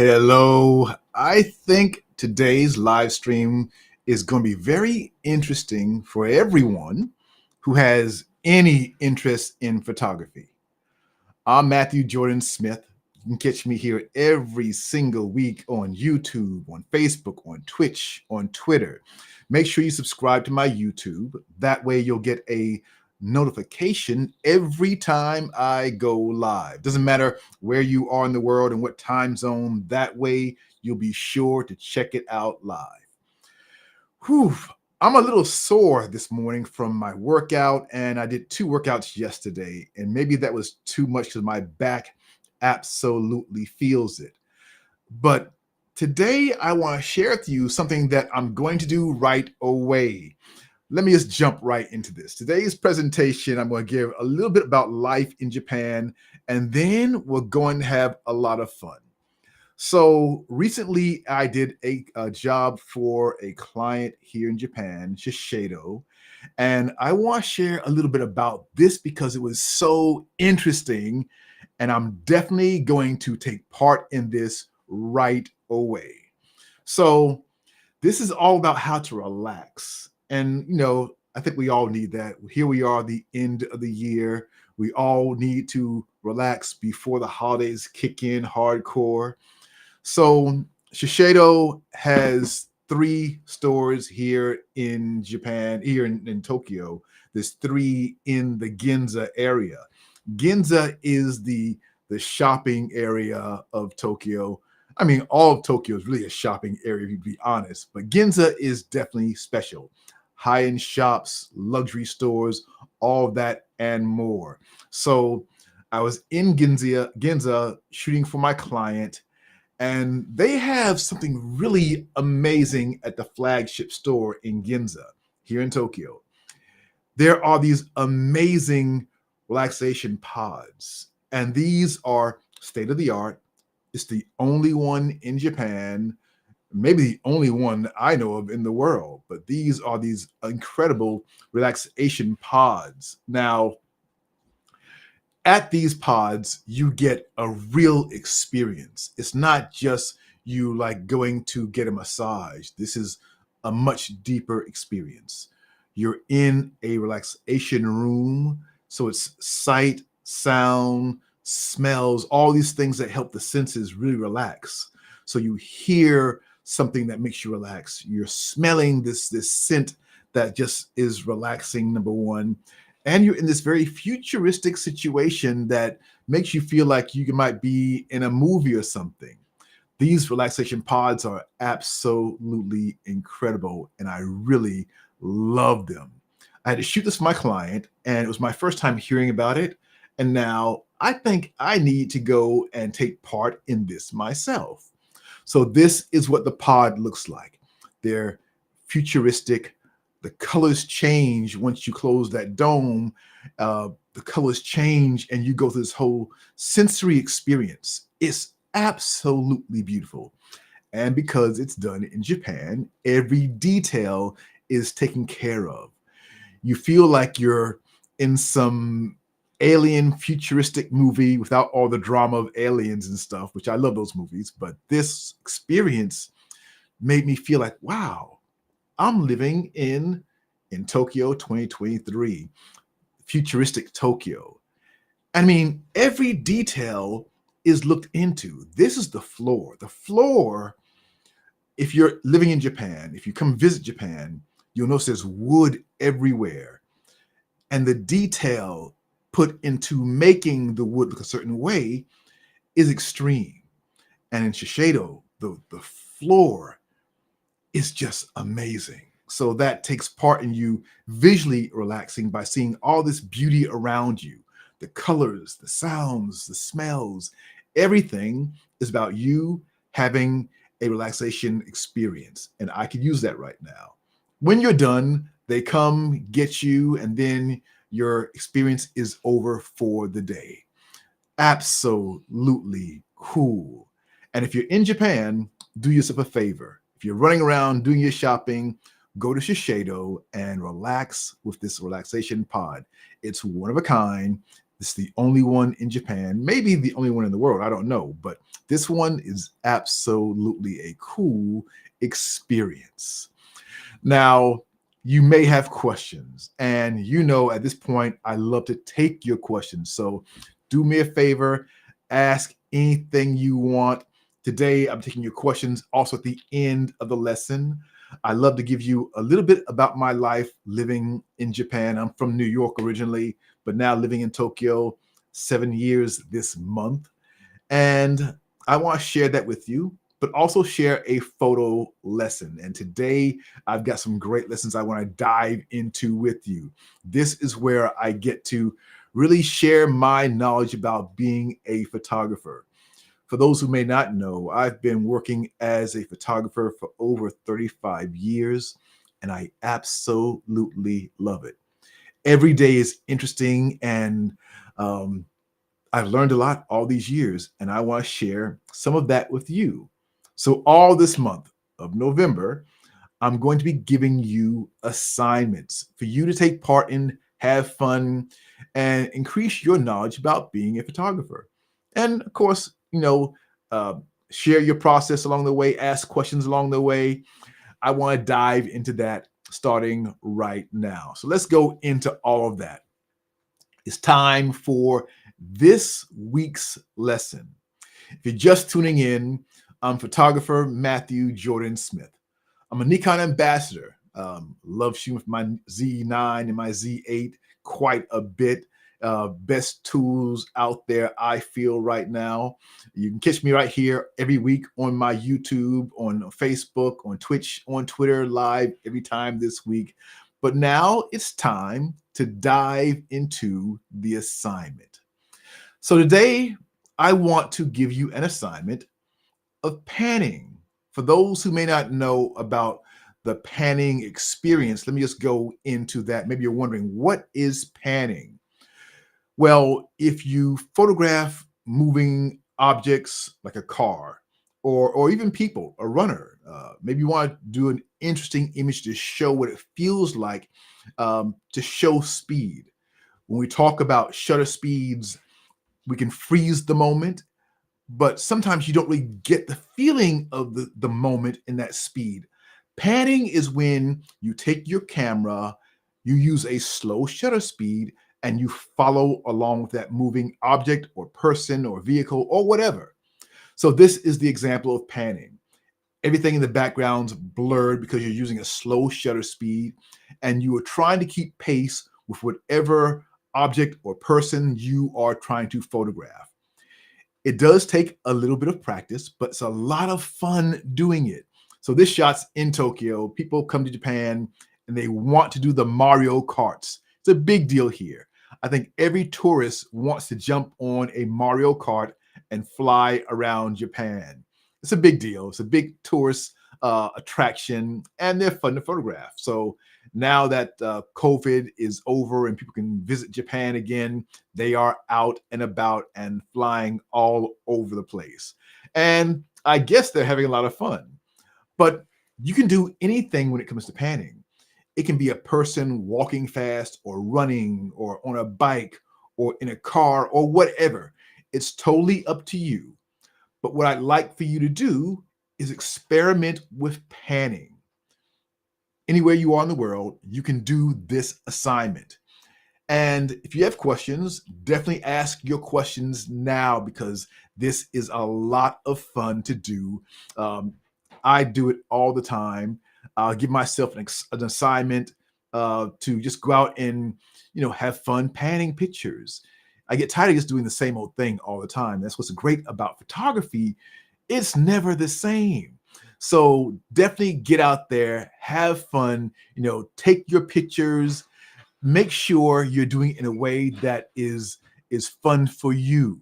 Hello. I think today's live stream is going to be very interesting for everyone who has any interest in photography. I'm Matthew Jordan Smith. You can catch me here every single week on YouTube, on Facebook, on Twitch, on Twitter. Make sure you subscribe to my YouTube. That way you'll get a notification every time I go live. Doesn't matter where you are in the world and what time zone. That way you'll be sure to check it out live. Whew. I'm a little sore this morning from my workout, and I did 2 workouts yesterday, and maybe that was too much because my back absolutely feels it. But today I want to share with you something that I'm going to do right away. Let me just jump right into this. Today's presentation, I'm going to give a little bit about life in Japan, and then we're going to have a lot of fun. So recently I did a job for a client here in Japan, Shiseido, and I want to share a little bit about this because it was so interesting, and I'm definitely going to take part in this right away. So this is all about how to relax. And, I think we all need that. Here we are, the end of the year. We all need to relax before the holidays kick in hardcore. So Shiseido has 3 stores here in Japan, here in Tokyo. There's 3 in the Ginza area. Ginza is the shopping area of Tokyo. I mean, all of Tokyo is really a shopping area, to be honest, but Ginza is definitely special. High-end shops, luxury stores, all of that and more. So I was in Ginza shooting for my client, and they have something really amazing at the flagship store in Ginza here in Tokyo. There are these amazing relaxation pods, and these are state of the art. It's the only one in Japan, maybe the only one I know of in the world, but these are these incredible relaxation pods. Now, at these pods, you get a real experience. It's not just you like going to get a massage. This is a much deeper experience. You're in a relaxation room, so it's sight, sound, smells, all these things that help the senses really relax. So you hear something that makes you relax. You're smelling this scent that just is relaxing, number one. And you're in this very futuristic situation that makes you feel like you might be in a movie or something. These relaxation pods are absolutely incredible, and I really love them. I had to shoot this for my client, and it was my first time hearing about it. And now I think I need to go and take part in this myself. So this is what the pod looks like. They're futuristic. The colors change once you close that dome. The colors change, and you go through this whole sensory experience. It's absolutely beautiful. And because it's done in Japan, every detail is taken care of. You feel like you're in some alien futuristic movie without all the drama of aliens and stuff, which I love those movies. But this experience made me feel like, wow, I'm living in Tokyo 2023, futuristic Tokyo. I mean, every detail is looked into. This is the floor. The floor, if you're living in Japan, if you come visit Japan, you'll notice there's wood everywhere. And the detail put into making the wood look a certain way is extreme. And in Shiseido, the floor is just amazing. So that takes part in you visually relaxing by seeing all this beauty around you. The colors, the sounds, the smells, everything is about you having a relaxation experience. And I could use that right now. When you're done, they come get you, and then your experience is over for the day. Absolutely cool. And if you're in Japan, do yourself a favor. If you're running around doing your shopping, go to Shiseido and relax with this relaxation pod. It's one of a kind. This is the only one in Japan, maybe the only one in the world. I don't know, but this one is absolutely a cool experience. Now, you may have questions, and at this point, I love to take your questions. So do me a favor, ask anything you want. Today, I'm taking your questions also at the end of the lesson. I love to give you a little bit about my life living in Japan. I'm from New York originally, but now living in Tokyo 7 years this month. And I want to share that with you, but also share a photo lesson. And today I've got some great lessons I want to dive into with you. This is where I get to really share my knowledge about being a photographer. For those who may not know, I've been working as a photographer for over 35 years, and I absolutely love it. Every day is interesting, and I've learned a lot all these years, and I want to share some of that with you. So all this month of November, I'm going to be giving you assignments for you to take part in, have fun, and increase your knowledge about being a photographer. And of course, uh, share your process along the way, ask questions along the way. I want to dive into that starting right now. So let's go into all of that. It's time for this week's lesson. If you're just tuning in, I'm photographer Matthew Jordan Smith. I'm a Nikon ambassador. Love shooting with my Z9 and my Z8 quite a bit. Best tools out there, I feel, right now. You can catch me right here every week on my YouTube, on Facebook, on Twitch, on Twitter, live every time this week. But now it's time to dive into the assignment. So today, I want to give you an assignment of panning. For those who may not know about the panning experience, let me just go into that. Maybe you're wondering, what is panning? Well, if you photograph moving objects like a car or even people, a runner, maybe you want to do an interesting image to show what it feels like to show speed. When we talk about shutter speeds, we can freeze the moment, but sometimes you don't really get the feeling of the moment in that speed. Panning is when you take your camera, you use a slow shutter speed, and you follow along with that moving object or person or vehicle or whatever. So this is the example of panning. Everything in the background's blurred because you're using a slow shutter speed, and you are trying to keep pace with whatever object or person you are trying to photograph. It does take a little bit of practice, but it's a lot of fun doing it. So this shot's in Tokyo. People come to Japan and they want to do the Mario Karts. It's a big deal here. I think every tourist wants to jump on a Mario Kart and fly around Japan. It's a big deal. It's a big tourist attraction, and they're fun to photograph. So now that COVID is over and people can visit Japan again, they are out and about and flying all over the place. And I guess they're having a lot of fun. But you can do anything when it comes to panning. It can be a person walking fast or running or on a bike or in a car or whatever. It's totally up to you. But what I'd like for you to do is experiment with panning. Anywhere you are in the world, you can do this assignment. And if you have questions, definitely ask your questions now, because this is a lot of fun to do. I do it all the time. I'll give myself an assignment to just go out and, have fun panning pictures. I get tired of just doing the same old thing all the time. That's what's great about photography. It's never the same. So definitely get out there, have fun, take your pictures, make sure you're doing it in a way that is fun for you.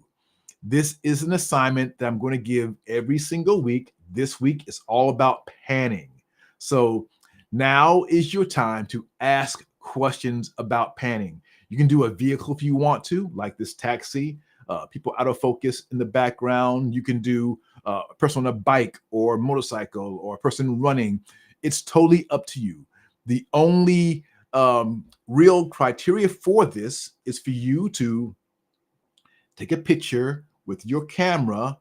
This is an assignment that I'm going to give every single week. This week is all about panning. So now is your time to ask questions about panning. You can do a vehicle if you want to, like this taxi, people out of focus in the background. You can do a person on a bike or a motorcycle or a person running. It's totally up to you. The only real criteria for this is for you to take a picture with your camera.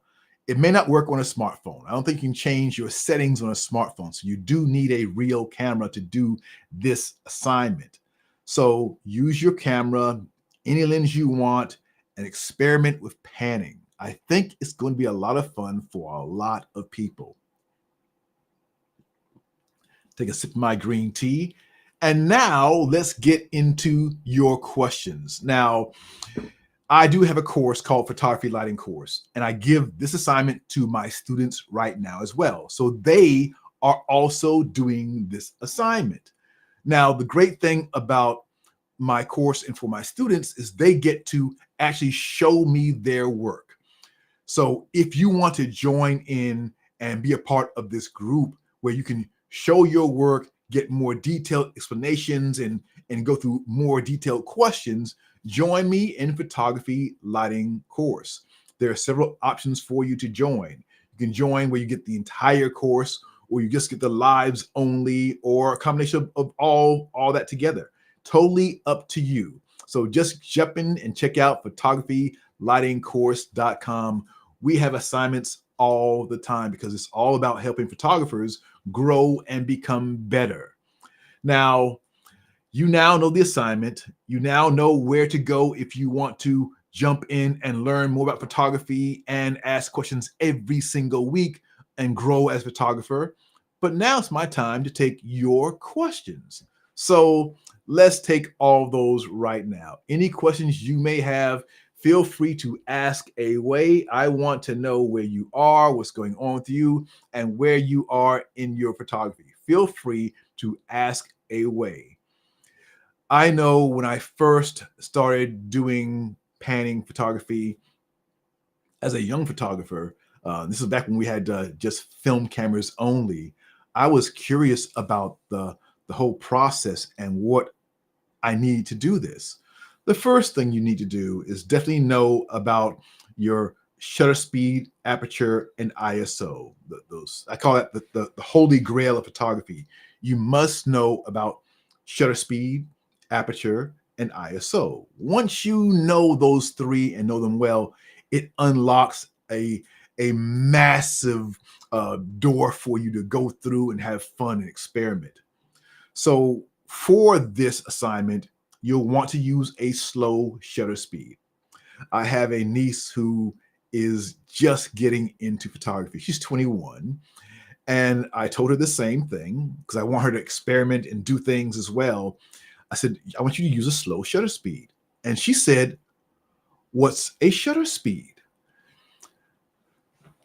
It may not work on a smartphone. I don't think you can change your settings on a smartphone. So you do need a real camera to do this assignment. So use your camera, any lens you want, and experiment with panning. I think it's going to be a lot of fun for a lot of people. Take a sip of my green tea. And now let's get into your questions. Now, I do have a course called Photography Lighting Course, and I give this assignment to my students right now as well. So they are also doing this assignment. Now, the great thing about my course and for my students is they get to actually show me their work. So if you want to join in and be a part of this group where you can show your work, get more detailed explanations, and go through more detailed questions, join me in Photography Lighting Course. There are several options for you to join. You can join where you get the entire course, or you just get the lives only, or a combination of all that together. Totally up to you. So just jump in and check out photographylightingcourse.com. We have assignments all the time because it's all about helping photographers grow and become better. Now, you now know the assignment. You now know where to go if you want to jump in and learn more about photography and ask questions every single week and grow as a photographer. But now it's my time to take your questions. So let's take all those right now. Any questions you may have, feel free to ask away. I want to know where you are, what's going on with you, and where you are in your photography. Feel free to ask away. I know when I first started doing panning photography as a young photographer, this is back when we had just film cameras only. I was curious about the whole process and what I need to do this. The first thing you need to do is definitely know about your shutter speed, aperture, and ISO. Those, I call that the holy grail of photography. You must know about shutter speed, aperture, and ISO. Once you know those three and know them well, it unlocks a massive door for you to go through and have fun and experiment. So for this assignment, you'll want to use a slow shutter speed. I have a niece who is just getting into photography. She's 21. And I told her the same thing because I want her to experiment and do things as well. I said, I want you to use a slow shutter speed. And she said, what's a shutter speed?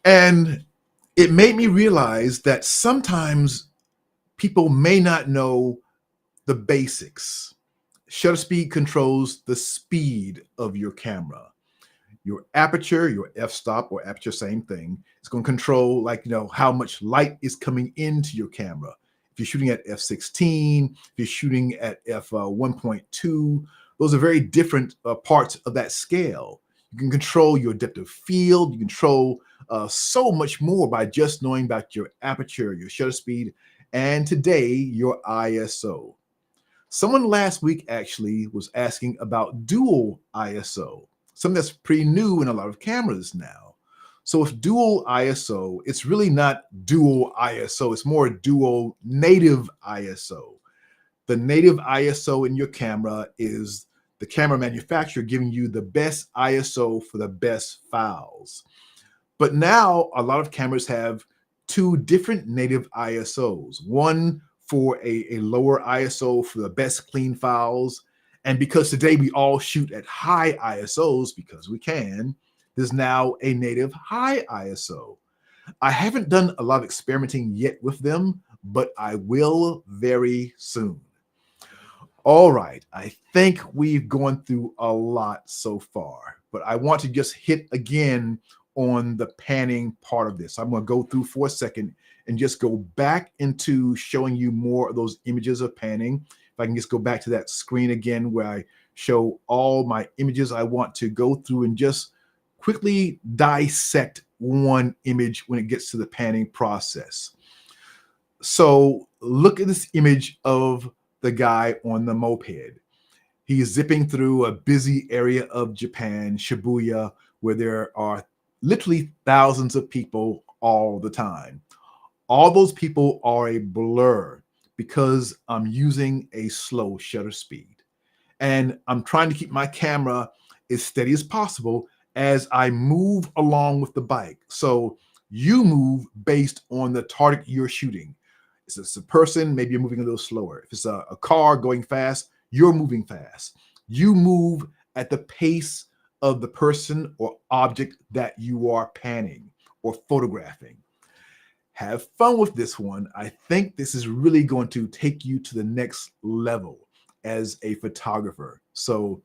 And it made me realize that sometimes people may not know the basics. Shutter speed controls the speed of your camera. Your aperture, your f-stop or aperture, same thing. It's going to control how much light is coming into your camera. If you're shooting at f16, if you're shooting at f1.2, those are very different parts of that scale. You can control your depth of field. You control so much more by just knowing about your aperture, your shutter speed, and today your ISO. Someone last week actually was asking about dual ISO, something that's pretty new in a lot of cameras now. So with dual ISO, it's really not dual ISO, it's more dual native ISO. The native ISO in your camera is the camera manufacturer giving you the best ISO for the best files. But now a lot of cameras have two different native ISOs, one for a lower ISO for the best clean files. And because today we all shoot at high ISOs because we can, there's now a native high ISO. I haven't done a lot of experimenting yet with them, but I will very soon. All right, I think we've gone through a lot so far, but I want to just hit again on the panning part of this. I'm going to go through for a second and just go back into showing you more of those images of panning. If I can just go back to that screen again where I show all my images, I want to go through and just quickly dissect one image when it gets to the panning process. So look at this image of the guy on the moped. He is zipping through a busy area of Japan, Shibuya, where there are literally thousands of people all the time. All those people are a blur because I'm using a slow shutter speed. And I'm trying to keep my camera as steady as possible as I move along with the bike. So you move based on the target you're shooting. If it's a person, maybe you're moving a little slower. If it's a car going fast, you're moving fast. You move at the pace of the person or object that you are panning or photographing. Have fun with this one. I think this is really going to take you to the next level as a photographer. So,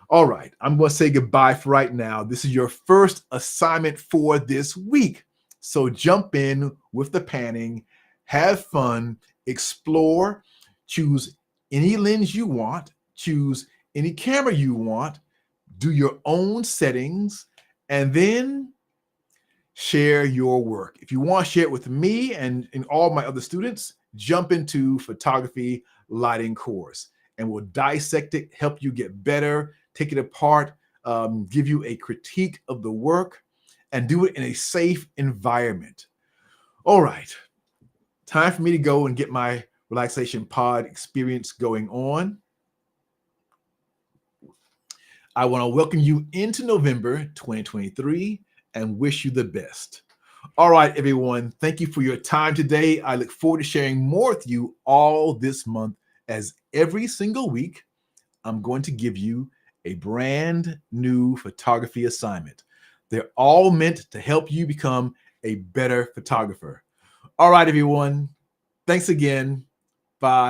all right, I'm going to say goodbye for right now. This is your first assignment for this week. So jump in with the panning, have fun, explore, choose any lens you want, choose any camera you want, do your own settings, and then share your work. If you want to share it with me and all my other students, jump into photography lighting course and we'll dissect it, help you get better, take it apart, give you a critique of the work, and do it in a safe environment. All right, time for me to go and get my relaxation pod experience going on. I want to welcome you into November 2023 and wish you the best. All right, everyone. Thank you for your time today. I look forward to sharing more with you all this month, as every single week, I'm going to give you a brand new photography assignment. They're all meant to help you become a better photographer. All right, everyone. Thanks again. Bye.